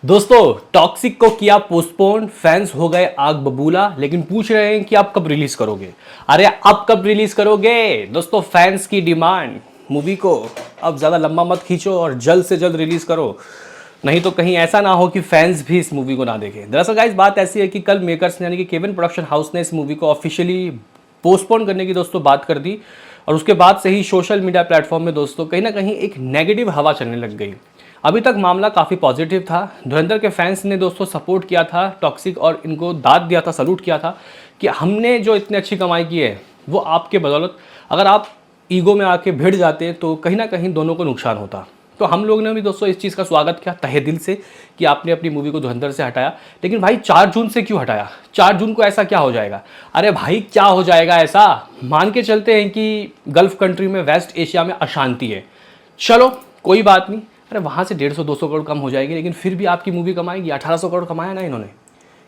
दोस्तों टॉक्सिक को किया पोस्टपोन, फैंस हो गए आग बबूला, लेकिन पूछ रहे हैं कि आप कब रिलीज करोगे। अरे अब कब रिलीज करोगे दोस्तों, फैंस की डिमांड। मूवी को अब ज़्यादा लंबा मत खींचो और जल्द से जल्द रिलीज करो, नहीं तो कहीं ऐसा ना हो कि फैंस भी इस मूवी को ना देखें। दरअसल गाइस बात ऐसी है कि कल मेकर्स ने यानी कि केविन प्रोडक्शन हाउस ने इस मूवी को ऑफिशियली पोस्टपोन करने की दोस्तों बात कर दी। और उसके बाद से ही सोशल मीडिया प्लेटफॉर्म में दोस्तों कहीं ना कहीं एक नेगेटिव हवा चलने लग गई। अभी तक मामला काफ़ी पॉजिटिव था। धुरंधर के फैंस ने दोस्तों सपोर्ट किया था टॉक्सिक और इनको दाद दिया था, सलूट किया था कि हमने जो इतनी अच्छी कमाई की है वो आपके बदौलत। अगर आप ईगो में आके भिड़ जाते तो कहीं ना कहीं दोनों को नुकसान होता। तो हम लोग ने भी दोस्तों इस चीज़ का स्वागत किया तहे दिल से कि आपने अपनी मूवी को धुरंधर से हटाया। लेकिन भाई 4 जून से क्यों हटाया? 4 जून को ऐसा क्या हो जाएगा? अरे भाई क्या हो जाएगा ऐसा? मान के चलते हैं कि गल्फ कंट्री में, वेस्ट एशिया में अशांति है, चलो कोई बात नहीं। अरे वहाँ से 150-200 करोड़ कम हो जाएगी, लेकिन फिर भी आपकी मूवी कमाएगी। 1800 करोड़ कमाया ना इन्होंने,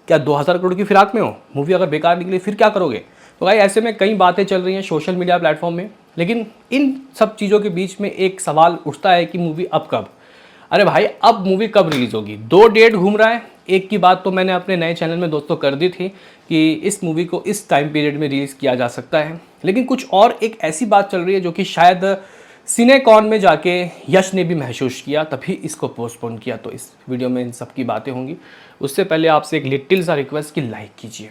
क्या 2000 करोड़ की फिराक में हो? मूवी अगर बेकार निकली फिर क्या करोगे? तो भाई ऐसे में कई बातें चल रही हैं सोशल मीडिया प्लेटफॉर्म में, लेकिन इन सब चीज़ों के बीच में एक सवाल उठता है कि मूवी अब कब? अरे भाई अब मूवी कब रिलीज़ होगी? 2 डेट घूम रहा है। एक की बात तो मैंने अपने नए चैनल में दोस्तों कर दी थी कि इस मूवी को इस टाइम पीरियड में रिलीज़ किया जा सकता है, लेकिन कुछ और एक ऐसी बात चल रही है जो कि शायद सिनेकॉन में जाके यश ने भी महसूस किया, तभी इसको पोस्टपोन किया। तो इस वीडियो में इन सब की बातें होंगी। उससे पहले आपसे एक लिटिल सा रिक्वेस्ट कि लाइक कीजिए।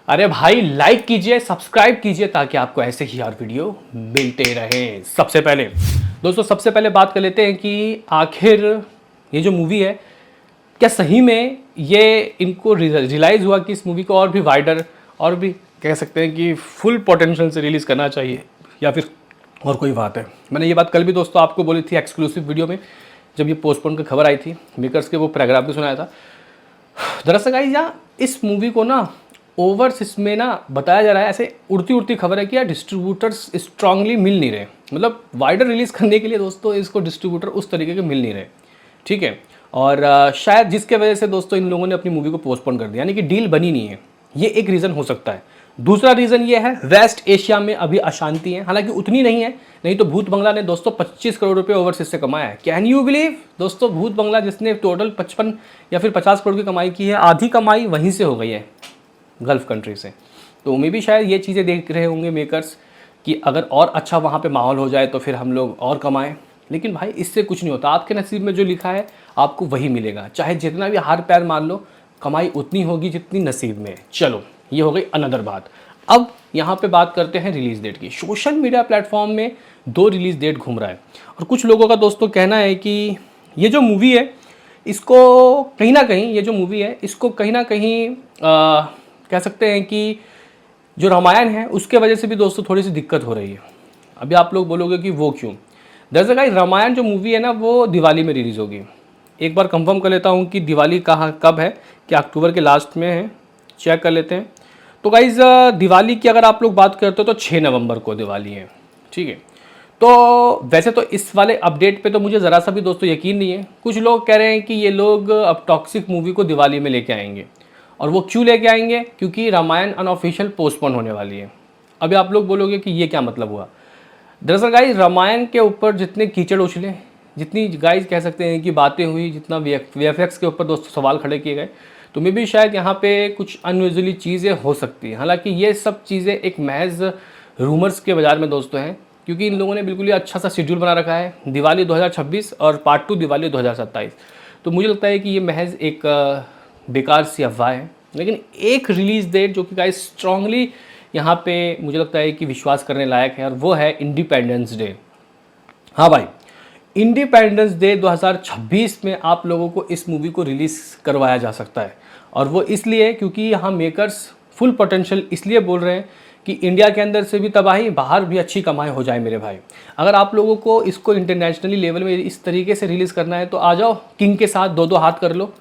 अरे भाई लाइक कीजिए, सब्सक्राइब कीजिए, ताकि आपको ऐसे ही और वीडियो मिलते रहे। सबसे पहले दोस्तों बात कर लेते हैं कि आखिर ये जो मूवी है, क्या सही में ये इनको रियलाइज़ हुआ कि इस मूवी को और भी वाइडर और भी कह सकते हैं कि फुल पोटेंशियल से रिलीज़ करना चाहिए, या फिर और कोई बात है? मैंने ये बात कल भी दोस्तों आपको बोली थी एक्सक्लूसिव वीडियो में, जब ये पोस्टपोन की खबर आई थी। मेकर्स के वो पैराग्राफ भी सुनाया था। दरअसल गाइस यहाँ इस मूवी को ना ओवर्स इसमें ना बताया जा रहा है, ऐसे उड़ती उड़ती खबर है कि यार डिस्ट्रीब्यूटर्स स्ट्रांगली मिल नहीं रहे। मतलब वाइडर रिलीज़ करने के लिए दोस्तों इसको डिस्ट्रीब्यूटर उस तरीके के मिल नहीं रहे, ठीक है। और शायद जिसके वजह से दोस्तों इन लोगों ने अपनी मूवी को पोस्टपोन कर दिया, यानी कि डील बनी नहीं है। ये एक रीज़न हो सकता है। दूसरा रीज़न ये है वेस्ट एशिया में अभी अशांति है, हालांकि उतनी नहीं है, नहीं तो भूत बंगला ने दोस्तों 25 करोड़ रुपए ओवरसीज से कमाया है। कैन यू बिलीव दोस्तों, भूत बंगला जिसने टोटल 55 या फिर 50 करोड़ की कमाई की है, आधी कमाई वहीं से हो गई है, गल्फ कंट्री से। तो मे भी शायद ये चीज़ें देख रहे होंगे मेकर्स कि अगर और अच्छा वहाँ पे माहौल हो जाए तो फिर हम लोग और कमाएं। लेकिन भाई इससे कुछ नहीं होता, आपके नसीब में जो लिखा है आपको वही मिलेगा, चाहे जितना भी हार पैर मान लो, कमाई उतनी होगी जितनी नसीब में है। चलो ये हो गई अनदर बात। अब यहाँ पे बात करते हैं रिलीज़ डेट की। सोशल मीडिया प्लेटफॉर्म में 2 रिलीज़ डेट घूम रहा है, और कुछ लोगों का दोस्तों कहना है कि ये जो मूवी है इसको कहीं ना कहीं, ये जो मूवी है इसको कहीं ना कहीं कह सकते हैं कि जो रामायण है उसके वजह से भी दोस्तों थोड़ी सी दिक्कत हो रही है। अभी आप लोग बोलोगे कि वो क्यों? दरअसल गाइस रामायण जो मूवी है ना वो दिवाली में रिलीज़ होगी। एक बार कंफर्म कर लेता हूँ कि दिवाली कहाँ कब है, कि अक्टूबर के लास्ट में है, चेक कर लेते हैं। तो गाइस दिवाली की अगर आप लोग बात करते हो तो 6 नवंबर को दिवाली है, ठीक है। तो वैसे तो इस वाले अपडेट पे तो मुझे ज़रा सा भी दोस्तों यकीन नहीं है। कुछ लोग कह रहे हैं कि ये लोग अब टॉक्सिक मूवी को दिवाली में लेके आएंगे, और वो क्यों लेके आएंगे? क्योंकि रामायण अनऑफिशियल पोस्टपोन होने वाली है। अभी आप लोग बोलोगे कि ये क्या मतलब हुआ? दरअसल गाइस रामायण के ऊपर जितने कीचड़ उछले, जितनी गाइस कह सकते हैं कि बातें हुई, जितना VFX के ऊपर दोस्तों सवाल खड़े किए गए, तो मे भी शायद यहाँ पे कुछ अनयूजुअली चीज़ें हो सकती हैं। हालांकि ये सब चीज़ें एक महज रूमर्स के बाजार में दोस्तों हैं, क्योंकि इन लोगों ने बिल्कुल ही अच्छा सा शेड्यूल बना रखा है, दिवाली 2026 और पार्ट 2 दिवाली 2027। तो मुझे लगता है कि ये महज एक बेकार सी अफवाह है। लेकिन एक रिलीज़ डेट जो कि गाइस स्ट्रांगली यहाँ पे मुझे लगता है कि विश्वास करने लायक है, और वो है इंडिपेंडेंस डे। हाँ भाई, इंडिपेंडेंस डे 2026 में आप लोगों को इस मूवी को रिलीज़ करवाया जा सकता है। और वो इसलिए क्योंकि यहाँ मेकर्स फुल पोटेंशियल इसलिए बोल रहे हैं कि इंडिया के अंदर से भी तबाही, बाहर भी अच्छी कमाई हो जाए मेरे भाई। अगर आप लोगों को इसको इंटरनेशनली लेवल में इस तरीके से रिलीज़ करना है तो आ जाओ, किंग के साथ 2-2 हाथ कर लो,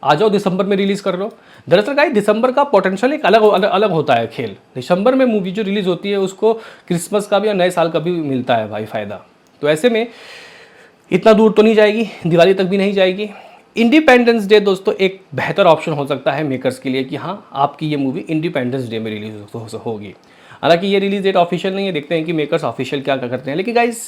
आ जाओ दिसंबर में रिलीज़ कर लो। दरअसल गाइस दिसंबर का पोटेंशियल एक अलग होता है खेल। दिसंबर में मूवी जो रिलीज़ होती है उसको क्रिसमस का भी और नए साल का भी मिलता है भाई फ़ायदा। तो ऐसे में इतना दूर तो नहीं जाएगी, दिवाली तक भी नहीं जाएगी। इंडिपेंडेंस डे दोस्तों एक बेहतर ऑप्शन हो सकता है मेकर्स के लिए कि हाँ आपकी ये मूवी इंडिपेंडेंस डे में रिलीज होगी। हालांकि ये रिलीज डेट ऑफिशियल नहीं है, देखते हैं कि मेकर्स ऑफिशियल क्या करते हैं। लेकिन गाइस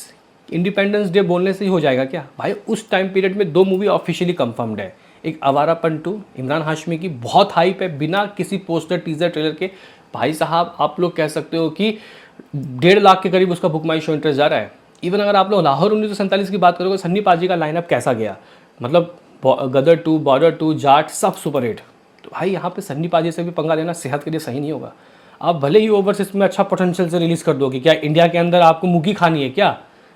इंडिपेंडेंस डे बोलने से ही हो जाएगा क्या भाई? उस टाइम पीरियड में 2 मूवी ऑफिशियली कंफर्म्ड है, एक आवारापन 2 इमरान हाशमी की बहुत हाइप है, बिना किसी पोस्टर टीजर ट्रेलर के। भाई साहब आप लोग कह सकते हो कि 1.5 लाख के करीब उसका बुक माई शो इंटरेस्ट जा रहा है। इवन अगर आप लोग लाहौर 1947 की बात करोगे, सन्नी पाजी का लाइनअप कैसा गया, मतलब गदर 2, बॉर्डर 2, जाट सब सुपर हिट। तो भाई यहाँ पे सन्नी पाजी से भी पंगा लेना सेहत के लिए सही नहीं होगा। आप भले ही ओवरसीज में अच्छा पोटेंशियल से रिलीज़ कर दोगे, क्या इंडिया के अंदर आपको मुगी खानी है क्या?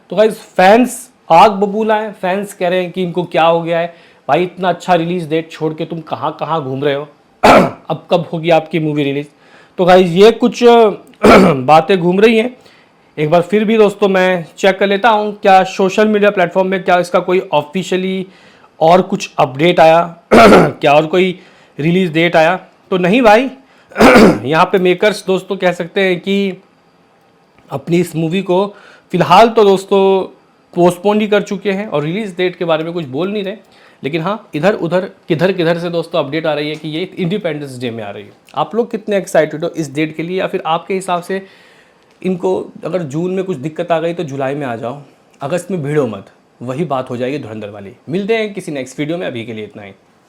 तो गाइस फैंस आग बबूला है, फैंस कह रहे हैं कि इनको क्या हो गया है भाई, इतना अच्छा रिलीज डेट छोड़ के तुम कहाँ कहाँ घूम रहे हो अब कब होगी आपकी मूवी रिलीज? तो गाइस ये कुछ बातें घूम रही हैं। एक बार फिर भी दोस्तों मैं चेक कर लेता हूँ क्या सोशल मीडिया प्लेटफॉर्म में क्या इसका कोई ऑफिशियली और कुछ अपडेट आया क्या और कोई रिलीज डेट आया तो नहीं भाई। यहाँ पे मेकर्स दोस्तों कह सकते हैं कि अपनी इस मूवी को फिलहाल तो दोस्तों पोस्टपोन ही कर चुके हैं और रिलीज डेट के बारे में कुछ बोल नहीं रहे। लेकिन हाँ, इधर उधर किधर किधर से दोस्तों अपडेट आ रही है कि ये इंडिपेंडेंस डे में आ रही है। आप लोग कितने एक्साइटेड हो इस डेट के लिए, या फिर आपके हिसाब से इनको अगर जून में कुछ दिक्कत आ गई तो जुलाई में आ जाओ, अगस्त में भिड़ो मत, वही बात हो जाएगी धुरंधर वाली। मिलते हैं किसी नेक्स्ट वीडियो में, अभी के लिए इतना ही।